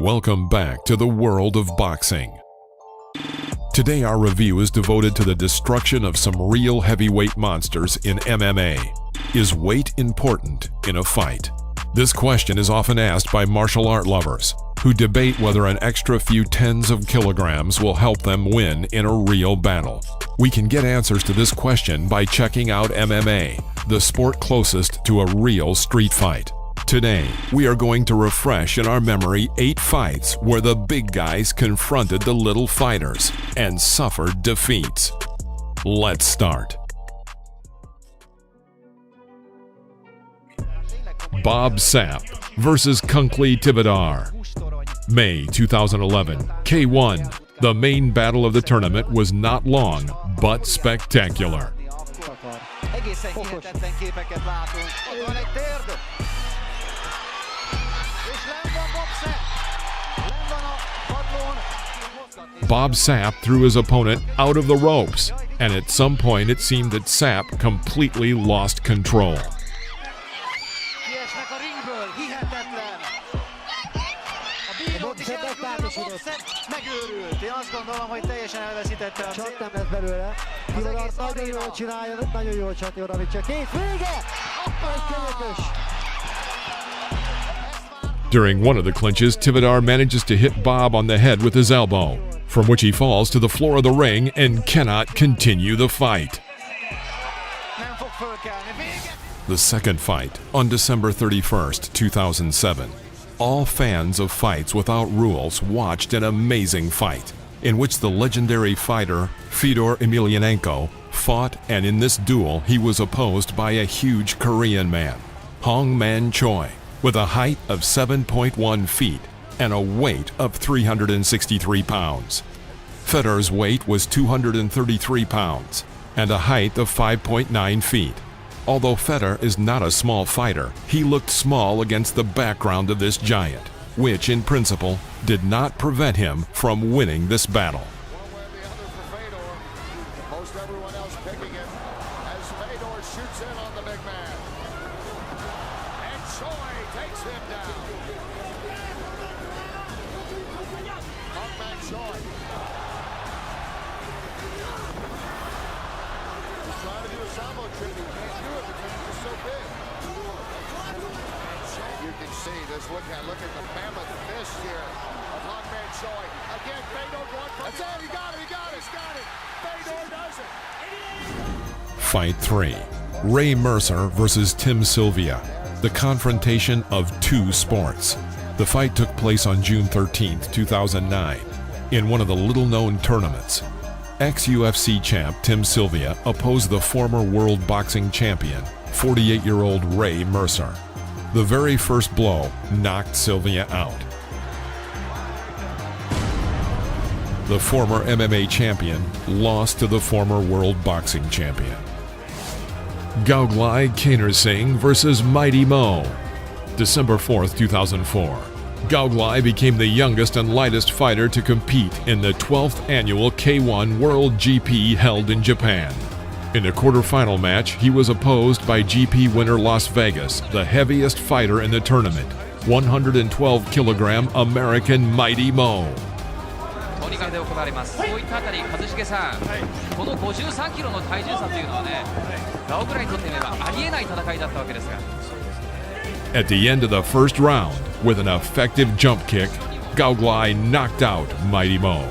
Welcome back to the world of boxing. Today our review is devoted to the destruction of some real heavyweight monsters in MMA. Is weight important in a fight? This question is often asked by martial art lovers, who debate whether an extra few tens of kilograms will help them win in a real battle. We can get answers to this question by checking out MMA, the sport closest to a real street fight. Today, we are going to refresh in our memory 8 fights where the big guys confronted the little fighters and suffered defeats. Let's start. Bob Sapp versus Kunkley Tivadar. May 2011, K1. The main battle of the tournament was not long, but spectacular. Bob Sapp threw his opponent out of the ropes, and at some point it seemed that Sapp completely lost control. During one of the clinches, Tivadar manages to hit Bob on the head with his elbow, from which he falls to the floor of the ring and cannot continue the fight. The second fight, on December 31st, 2007. All fans of fights without rules watched an amazing fight, in which the legendary fighter Fedor Emelianenko fought, and in this duel he was opposed by a huge Korean man, Hong Man Choi, with a height of 7.1 feet and a weight of 363 pounds. Fedor's weight was 233 pounds and a height of 5.9 feet. Although Fedor is not a small fighter, he looked small against the background of this giant, which in principle did not prevent him from winning this battle. One way or the other for Fedor. Most everyone else picking him as Fedor shoots in on the big man. And Choi takes him down. Hong Man Choi. He's trying to do a sambo trick. He can't do it because he's just so big. And you can see this. Look at the mammoth fist here of Hong Man Choi. Again, Fedor going for it. That's it. He got it. He's got it. Fedor does it. Fight 3. Ray Mercer versus Tim Sylvia. The confrontation of two sports. The fight took place on June 13, 2009, in one of the little-known tournaments. Ex-UFC champ Tim Sylvia opposed the former world boxing champion, 48-year-old Ray Mercer. The very first blow knocked Sylvia out. The former MMA champion lost to the former world boxing champion. Gauglai Kaner Singh versus Mighty Mo. December 4th, 2004. Gauglai became the youngest and lightest fighter to compete in the 12th annual K1 World GP held in Japan. In a quarterfinal match, he was opposed by GP winner Las Vegas, the heaviest fighter in the tournament, 112-kilogram American Mighty Mo. で行われます。そういったあたり、一茂さん、この53キロの体重差というのはね、ガオグラにとってみればありえない戦いだったわけですが。At the end of the first round, with an effective jump kick, Gauglai knocked out Mighty Mo.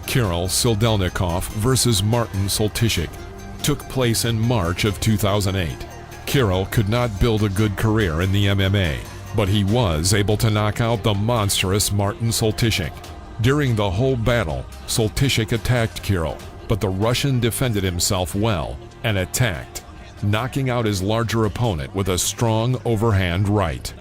Kirill Sildelnikov versus Martin Soltysik took place in March of 2008. Kirill could not build a good career in the MMA, but he was able to knock out the monstrous Martin Soltysik. During the whole battle, Soltysik attacked Kirill, but the Russian defended himself well and attacked, knocking out his larger opponent with a strong overhand right.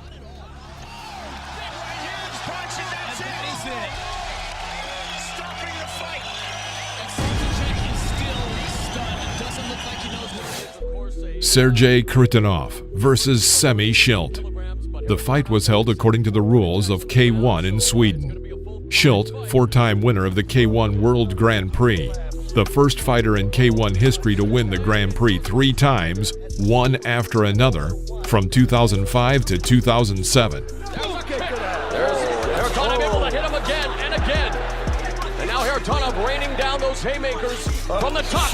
Sergey Kharitonov versus Semi Schilt. The fight was held according to the rules of K1 in Sweden. Schilt, four-time winner of the K1 World Grand Prix, the first fighter in K1 history to win the Grand Prix 3 times, one after another, from 2005 to 2007. Kharitonov able to hit him again and again. And now Kharitonov raining down those haymakers from the top.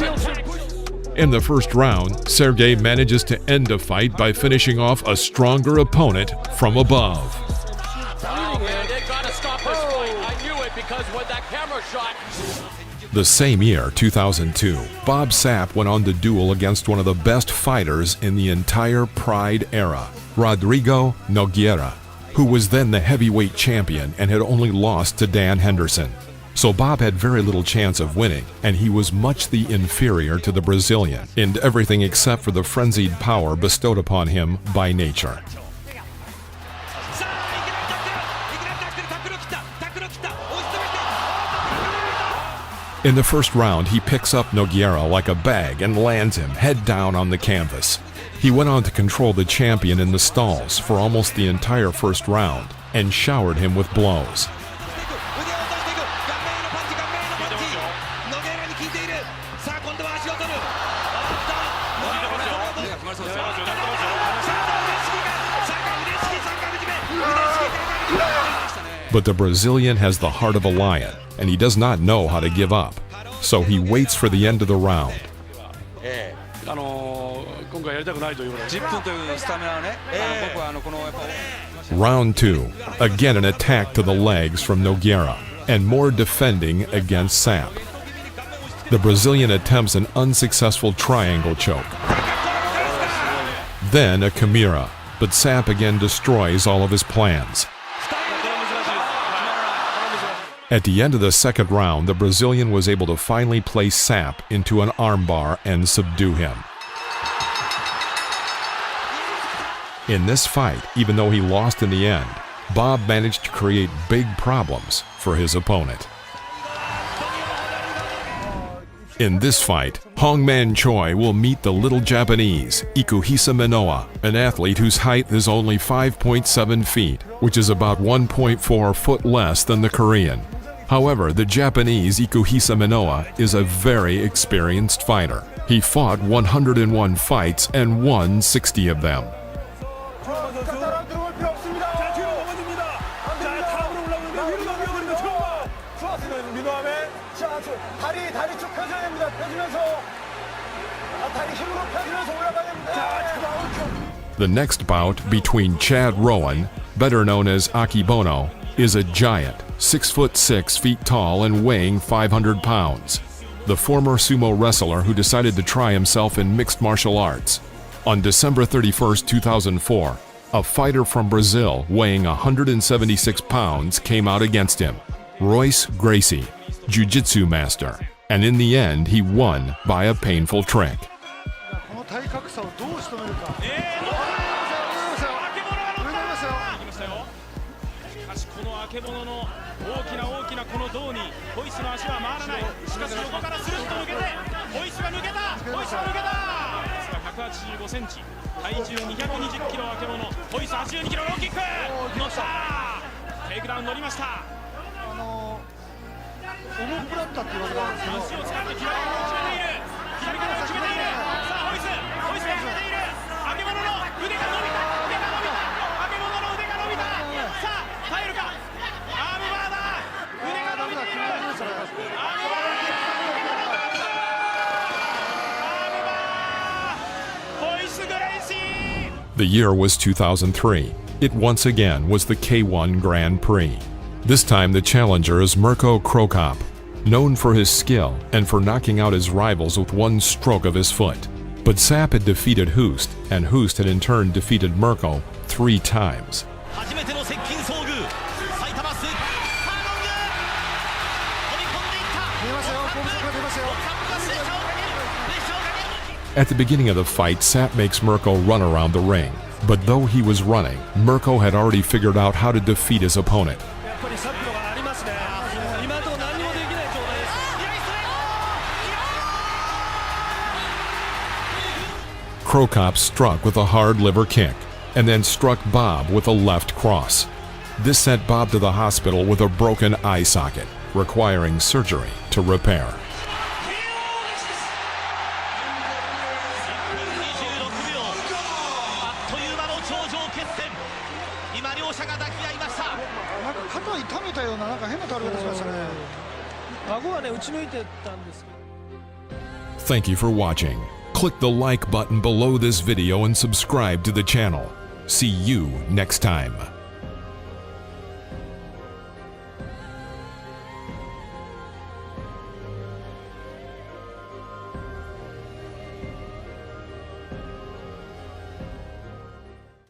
In the first round, Sergey manages to end a fight by finishing off a stronger opponent from above. Oh man, they gotta stop this fight. I knew it because with that camera shot. The same year, 2002, Bob Sapp went on to duel against one of the best fighters in the entire Pride era, Rodrigo Nogueira, who was then the heavyweight champion and had only lost to Dan Henderson. So Bob had very little chance of winning, and he was much the inferior to the Brazilian in everything except for the frenzied power bestowed upon him by nature. In the first round, he picks up Nogueira like a bag and lands him head down on the canvas. He went on to control the champion in the stalls for almost the entire first round and showered him with blows. But the Brazilian has the heart of a lion, and he does not know how to give up. So he waits for the end of the round. Round 2, again an attack to the legs from Nogueira, and more defending against Sapp. The Brazilian attempts an unsuccessful triangle choke. Then a Chimera, but Sapp again destroys all of his plans. At the end of the second round, the Brazilian was able to finally place Sapp into an armbar and subdue him. In this fight, even though he lost in the end, Bob managed to create big problems for his opponent. In this fight, Hongman Choi will meet the little Japanese, Ikuhisa Minoa, an athlete whose height is only 5.7 feet, which is about 1.4 foot less than the Korean. However, the Japanese Ikuhisa Minoa is a very experienced fighter. He fought 101 fights and won 60 of them. The next bout between Chad Rowan, better known as Akibono, is a giant, 6'6" feet tall and weighing 500 pounds. The former sumo wrestler who decided to try himself in mixed martial arts. On December 31, 2004, a fighter from Brazil weighing 176 pounds came out against him, Royce Gracie, jiu-jitsu master, and in the end he won by a painful trick. The year was 2003. It once again was the K1 Grand Prix. This time the challenger is Mirko Krokop, known for his skill and for knocking out his rivals with one stroke of his foot. But Sapp had defeated Hust, and Hust had in turn defeated Mirko 3 times. At the beginning of the fight, Sapp makes Mirko run around the ring. But though he was running, Mirko had already figured out how to defeat his opponent. Krokop struck with a hard liver kick and then struck Bob with a left cross. This sent Bob to the hospital with a broken eye socket, requiring surgery to repair. Thank you for watching. Click the like button below this video and subscribe to the channel. See you next time.